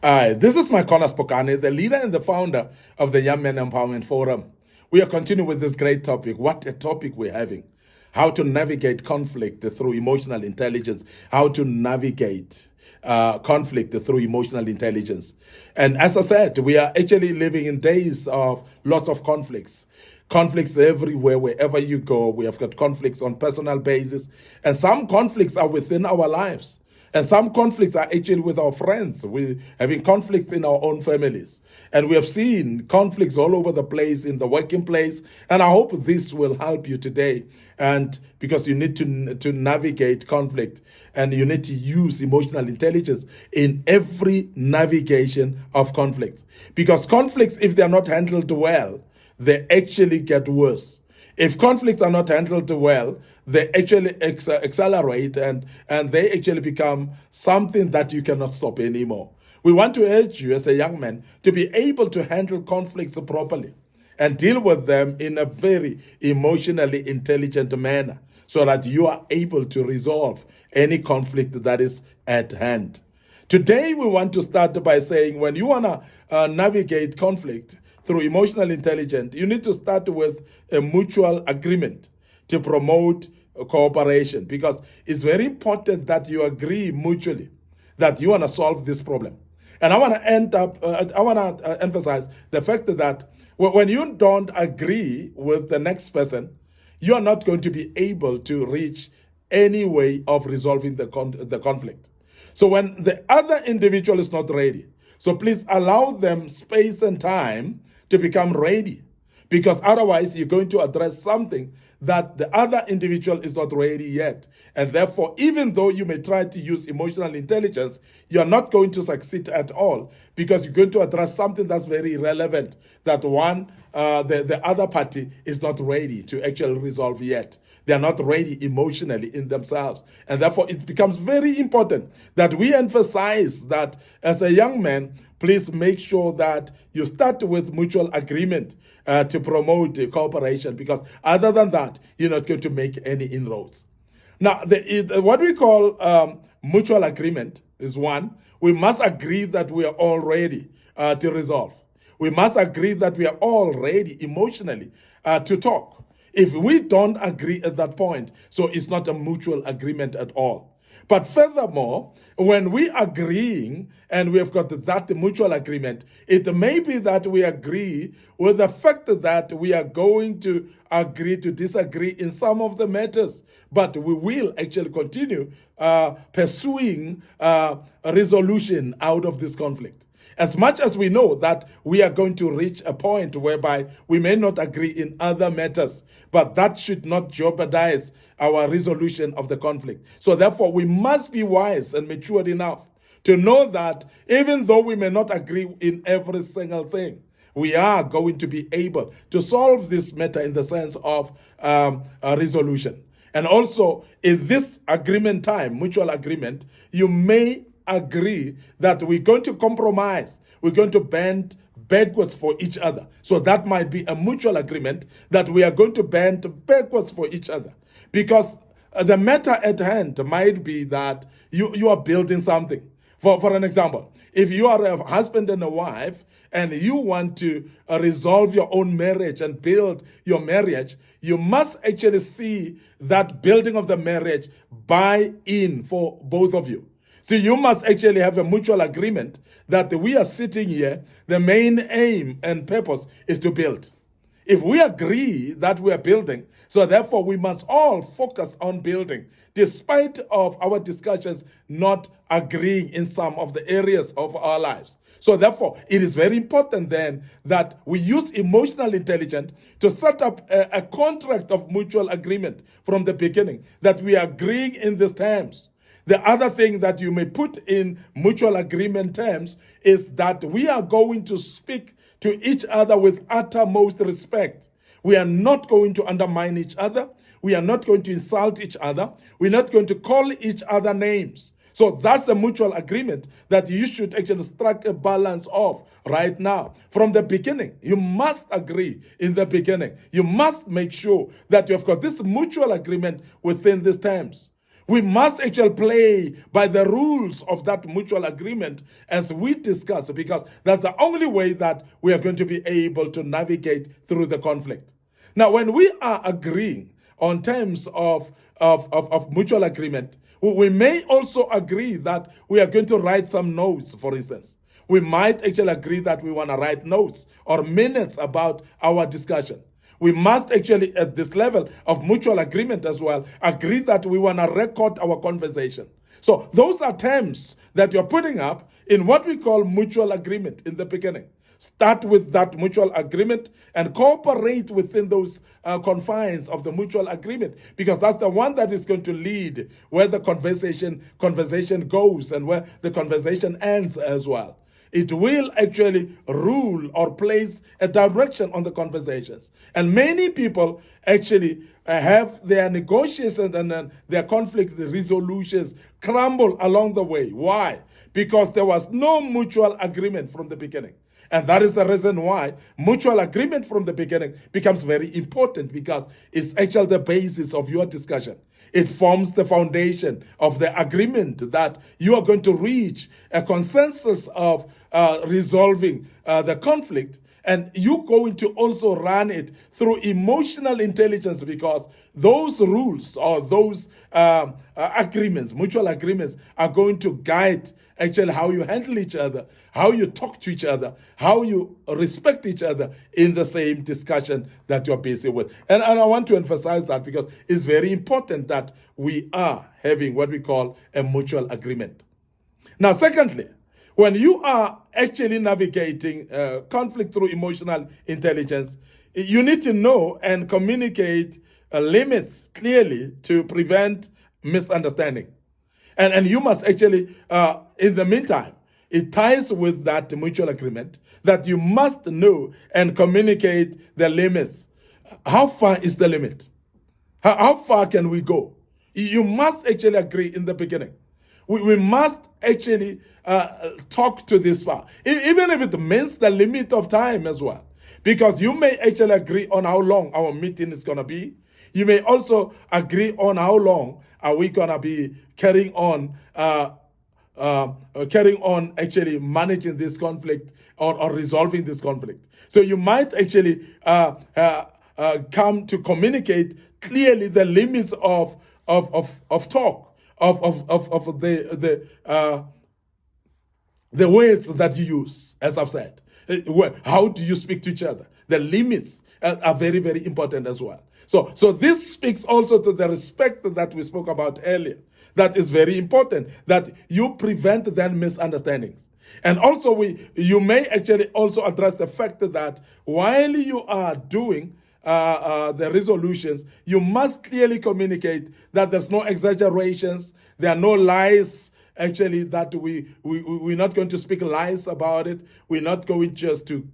This is Micornus, Phokane, the leader and the founder of the Young Men Empowerment Forum. We are continuing with this great topic. What a topic we're having. How to navigate conflict through emotional intelligence. How to navigate conflict through emotional intelligence. And as I said, we are actually living in days of lots of conflicts. Conflicts everywhere, wherever you go. We have got conflicts on personal basis. And some conflicts are within our lives. And some conflicts are actually with our friends. We're having conflicts in our own families. And we have seen conflicts all over the place in the working place. And I hope this will help you today. And because you need to navigate conflict and you need to use emotional intelligence in every navigation of conflict. Because conflicts, if they're not handled well, they actually get worse. If conflicts are not handled well, they actually accelerate and they actually become something that you cannot stop anymore. We want to urge you as a young man to be able to handle conflicts properly and deal with them in a very emotionally intelligent manner so that you are able to resolve any conflict that is at hand. Today, we want to start by saying when you want to navigate conflict through emotional intelligence, you need to start with a mutual agreement to promote cooperation, because it's very important that you agree mutually that you want to solve this problem. And I want to emphasize the fact that when you don't agree with the next person, you are not going to be able to reach any way of resolving the conflict. So when the other individual is not ready, so please allow them space and time to become ready, because otherwise you're going to address something that the other individual is not ready yet. And therefore, even though you may try to use emotional intelligence, you're not going to succeed at all, because you're going to address something that's very relevant that the other party is not ready to actually resolve yet. They are not ready emotionally in themselves. And therefore, it becomes very important that we emphasize that as a young man, please make sure that you start with mutual agreement to promote cooperation, because other than that, you're not going to make any inroads. Now, what we call mutual agreement is one. We must agree that we are all ready to resolve. We must agree that we are all ready emotionally to talk. If we don't agree at that point, so it's not a mutual agreement at all. But furthermore, when we are agreeing and we have got that mutual agreement, it may be that we agree with the fact that we are going to agree to disagree in some of the matters, but we will actually continue pursuing a resolution out of this conflict. As much as we know that we are going to reach a point whereby we may not agree in other matters, but that should not jeopardize our resolution of the conflict. So therefore, we must be wise and matured enough to know that even though we may not agree in every single thing, we are going to be able to solve this matter in the sense of a resolution. And also, in this agreement time, mutual agreement, you may agree that we're going to compromise, we're going to bend backwards for each other. So that might be a mutual agreement that we are going to bend backwards for each other. Because the matter at hand might be that you are building something. For an example, if you are a husband and a wife and you want to resolve your own marriage and build your marriage, you must actually see that building of the marriage buy in for both of you. So you must actually have a mutual agreement that we are sitting here, the main aim and purpose is to build. If we agree that we are building, so therefore we must all focus on building, despite of our discussions not agreeing in some of the areas of our lives. So therefore, it is very important then that we use emotional intelligence to set up a contract of mutual agreement from the beginning, that we are agreeing in these terms. The other thing that you may put in mutual agreement terms is that we are going to speak to each other with uttermost respect. We are not going to undermine each other. We are not going to insult each other. We're not going to call each other names. So that's a mutual agreement that you should actually strike a balance of right now. From the beginning, you must agree in the beginning. You must make sure that you've got this mutual agreement within these terms. We must actually play by the rules of that mutual agreement as we discuss, because that's the only way that we are going to be able to navigate through the conflict. Now, when we are agreeing on terms of mutual agreement, we may also agree that we are going to write some notes, for instance. We might actually agree that we want to write notes or minutes about our discussion. We must actually, at this level of mutual agreement as well, agree that we want to record our conversation. So those are terms that you're putting up in what we call mutual agreement in the beginning. Start with that mutual agreement and cooperate within those confines of the mutual agreement, because that's the one that is going to lead where the conversation goes and where the conversation ends as well. It will actually rule or place a direction on the conversations. And many people actually have their negotiations and their conflict resolutions crumble along the way. Why? Because there was no mutual agreement from the beginning. And that is the reason why mutual agreement from the beginning becomes very important, because it's actually the basis of your discussion. It forms the foundation of the agreement that you are going to reach a consensus of resolving the conflict. And you're going to also run it through emotional intelligence, because those rules or those agreements, mutual agreements, are going to guide actually how you handle each other, how you talk to each other, how you respect each other in the same discussion that you're busy with. And I want to emphasize that, because it's very important that we are having what we call a mutual agreement. Now, secondly, when you are actually navigating conflict through emotional intelligence, you need to know and communicate limits clearly to prevent misunderstanding. And you must actually, in the meantime, it ties with that mutual agreement that you must know and communicate the limits. How far is the limit? How far can we go? You must actually agree in the beginning. We must actually talk to this far, even if it means the limit of time as well. Because you may actually agree on how long our meeting is going to be. You may also agree on how long are we going to be carrying on actually managing this conflict or resolving this conflict. So you might actually come to communicate clearly the limits of talk, of the words that you use, as I've said. How do you speak to each other? The limits are very, very important as well. So this speaks also to the respect that we spoke about earlier. That is very important, that you prevent then misunderstandings. And also you may actually also address the fact that while you are doing the resolutions, you must clearly communicate that there's no exaggerations, there are no lies. Actually, that we're not going to speak lies about it. We're not going just to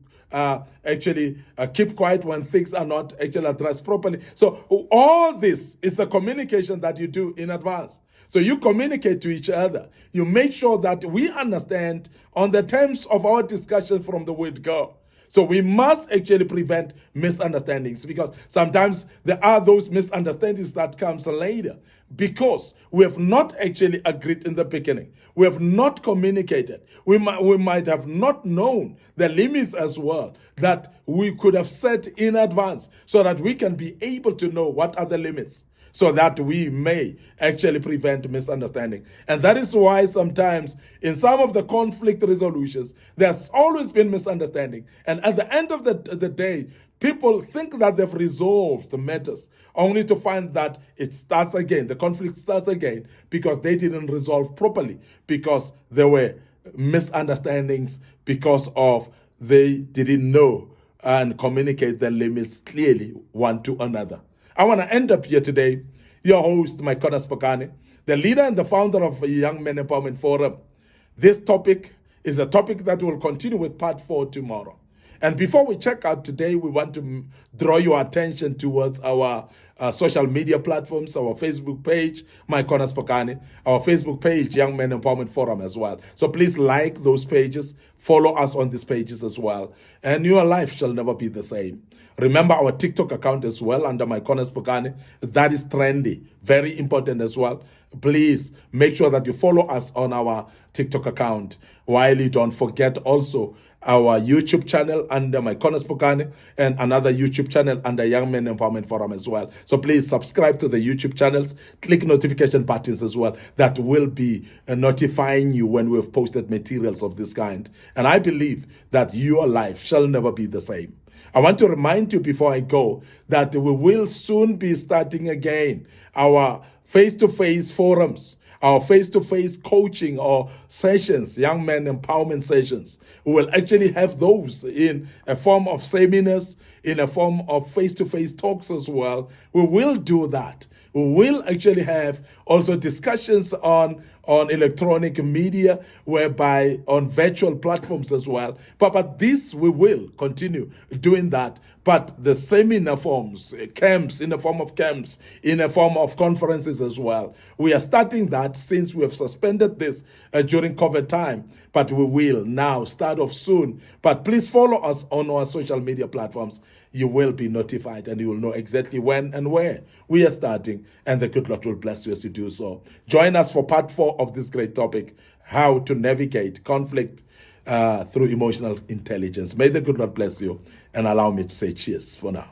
keep quiet when things are not actually addressed properly. So all this is the communication that you do in advance. So you communicate to each other. You make sure that we understand on the terms of our discussion from the word go. So we must actually prevent misunderstandings, because sometimes there are those misunderstandings that comes later because we have not actually agreed in the beginning. We have not communicated. We might have not known the limits as well that we could have set in advance, so that we can be able to know what are the limits, so that we may actually prevent misunderstanding. And that is why sometimes in some of the conflict resolutions, there's always been misunderstanding. And at the end of the day, people think that they've resolved the matters, only to find that it starts again. The conflict starts again because they didn't resolve properly, because there were misunderstandings, because of they didn't know and communicate the limits clearly one to another. I want to end up here today, your host, Micornus, Phokane, the leader and the founder of Young Men Empowerment Forum. This topic is a topic that will continue with part 4 tomorrow. And before we check out today, we want to draw your attention towards our social media platforms, our Facebook page, Micornus Phokane, our Facebook page, Young Men Empowerment Forum as well. So please like those pages, follow us on these pages as well, and your life shall never be the same. Remember our TikTok account as well under Micornus Phokane. That is trendy, very important as well. Please make sure that you follow us on our TikTok account. While you don't forget also our YouTube channel under Micornus Phokane and another YouTube channel under Young Men Empowerment Forum as well. So please subscribe to the YouTube channels, click notification buttons as well. That will be notifying you when we've posted materials of this kind. And I believe that your life shall never be the same. I want to remind you before I go that we will soon be starting again our face-to-face forums, our face-to-face coaching or sessions, young men empowerment sessions. We will actually have those in a form of seminars, in a form of face-to-face talks as well. We will do that. We will actually have also discussions on electronic media, whereby on virtual platforms as well. But this, we will continue doing that. But the seminar forms, camps, in the form of camps, in a form of conferences as well. We are starting that since we have suspended this during COVID time. But we will now start off soon. But please follow us on our social media platforms. You will be notified and you will know exactly when and where we are starting. And the good Lord will bless you as you do so. Join us for part 4 of this great topic, how to navigate conflict through emotional intelligence. May the good Lord bless you and allow me to say cheers for now.